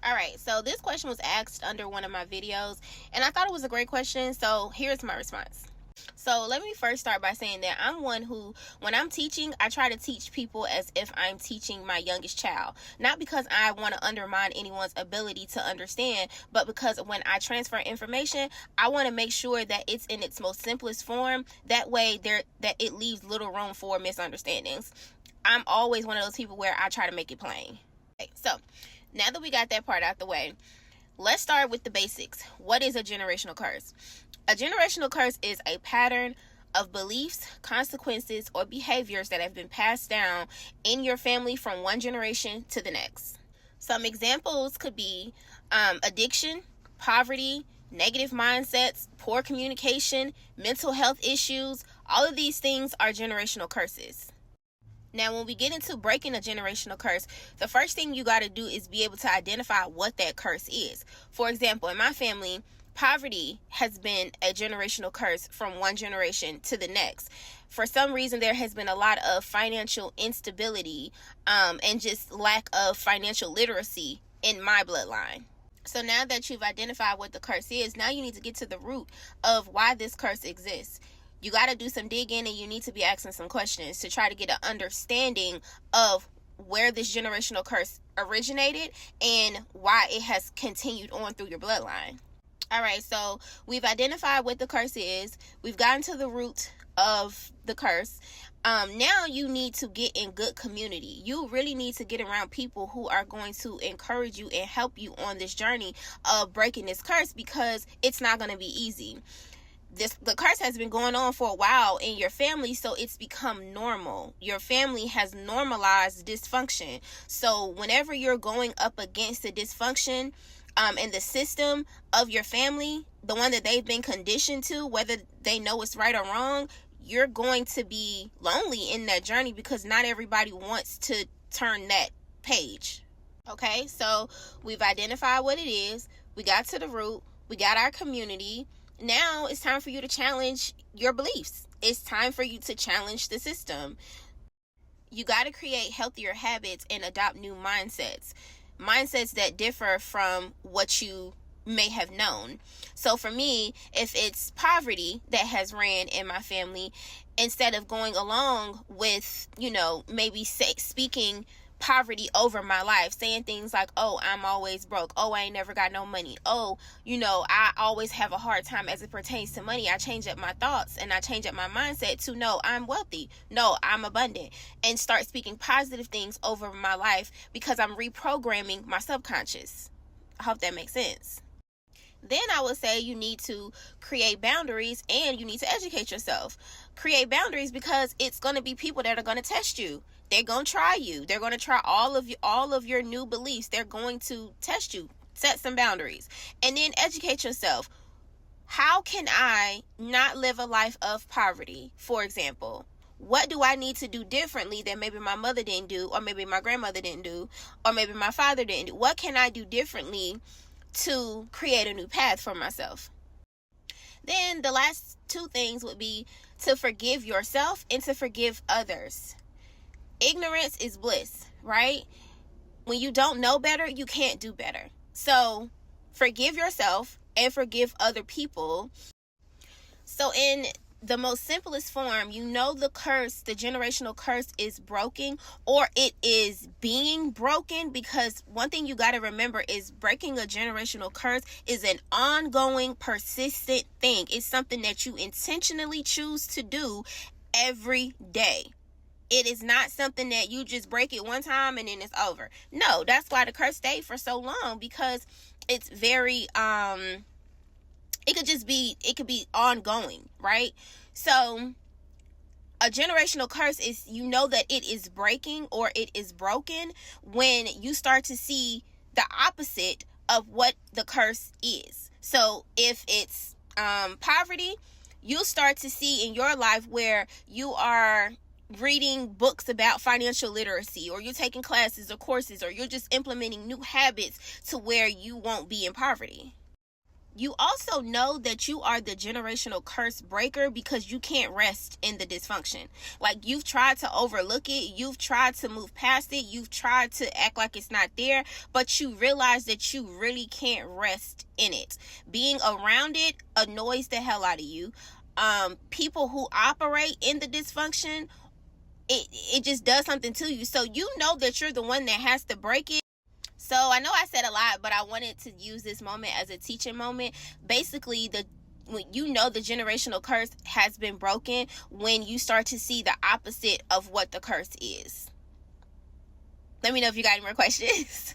All right, so this question was asked under one of my videos, and I thought it was a great question, so here's my response. So let me first start by saying that I'm one who, when I'm teaching, I try to teach people as if I'm teaching my youngest child. Not because I want to undermine anyone's ability to understand, but because when I transfer information, I want to make sure that it's in its most simplest form. That way that it leaves little room for misunderstandings. I'm always one of those people where I try to make it plain. Okay, so now that we got that part out the way, let's start with the basics. What is a generational curse? A generational curse is a pattern of beliefs, consequences, or behaviors that have been passed down in your family from one generation to the next. Some examples could be addiction, poverty, negative mindsets, poor communication, mental health issues. All of these things are generational curses. Now, when we get into breaking a generational curse, the first thing you got to do is be able to identify what that curse is. For example, in my family, poverty has been a generational curse from one generation to the next. For some reason, there has been a lot of financial instability and just lack of financial literacy in my bloodline. So now that you've identified what the curse is, now you need to get to the root of why this curse exists. You got to do some digging, and you need to be asking some questions to try to get an understanding of where this generational curse originated and why it has continued on through your bloodline. All right, so we've identified what the curse is. We've gotten to the root of the curse. Now you need to get in good community. You really need to get around people who are going to encourage you and help you on this journey of breaking this curse, because it's not going to be easy. The curse has been going on for a while in your family, so it's become normal. Your family has normalized dysfunction. So whenever you're going up against the dysfunction in the system of your family, the one that they've been conditioned to, whether they know it's right or wrong, you're going to be lonely in that journey, because not everybody wants to turn that page. Okay, so we've identified what it is. We got to the root. We got our community. Now it's time for you to challenge your beliefs. It's time for you to challenge the system. You got to create healthier habits and adopt new mindsets that differ from what you may have known. So for me, if it's poverty that has ran in my family, instead of going along with, maybe speaking poverty over my life, saying things like, oh, I'm always broke, oh, I ain't never got no money, oh, I always have a hard time as it pertains to money, I change up my thoughts and I change up my mindset to, no, I'm wealthy, no, I'm abundant, and start speaking positive things over my life, because I'm reprogramming my subconscious. I hope that makes sense. Then I would say you need to create boundaries, and you need to educate yourself. Create boundaries because it's going to be people that are going to test you. They're going to try you. They're going to try all of your new beliefs. They're going to test you. Set some boundaries. And then educate yourself. How can I not live a life of poverty, for example? What do I need to do differently that maybe my mother didn't do, or maybe my grandmother didn't do, or maybe my father didn't do? What can I do differently to create a new path for myself? Then the last two things would be to forgive yourself and to forgive others. Ignorance is bliss, right? When you don't know better, you can't do better. So forgive yourself and forgive other people. So in the most simplest form, the curse, the generational curse, is broken, or it is being broken, because one thing you got to remember is breaking a generational curse is an ongoing, persistent thing. It's something that you intentionally choose to do every day. It is not something that you just break it one time and then it's over. No, that's why the curse stayed for so long, because it's very it could be ongoing, right? So a generational curse is, that it is breaking or it is broken when you start to see the opposite of what the curse is. So if it's poverty, you'll start to see in your life where you are reading books about financial literacy, or you're taking classes or courses, or you're just implementing new habits to where you won't be in poverty. You also know that you are the generational curse breaker because you can't rest in the dysfunction. Like, you've tried to overlook it, you've tried to move past it, you've tried to act like it's not there, but you realize that you really can't rest in it. Being around it annoys the hell out of you. People who operate in the dysfunction, it just does something to you. So you know that you're the one that has to break it. So I know I said a lot, but I wanted to use this moment as a teaching moment. Basically, when you know the generational curse has been broken, when you start to see the opposite of what the curse is. Let me know if you got any more questions.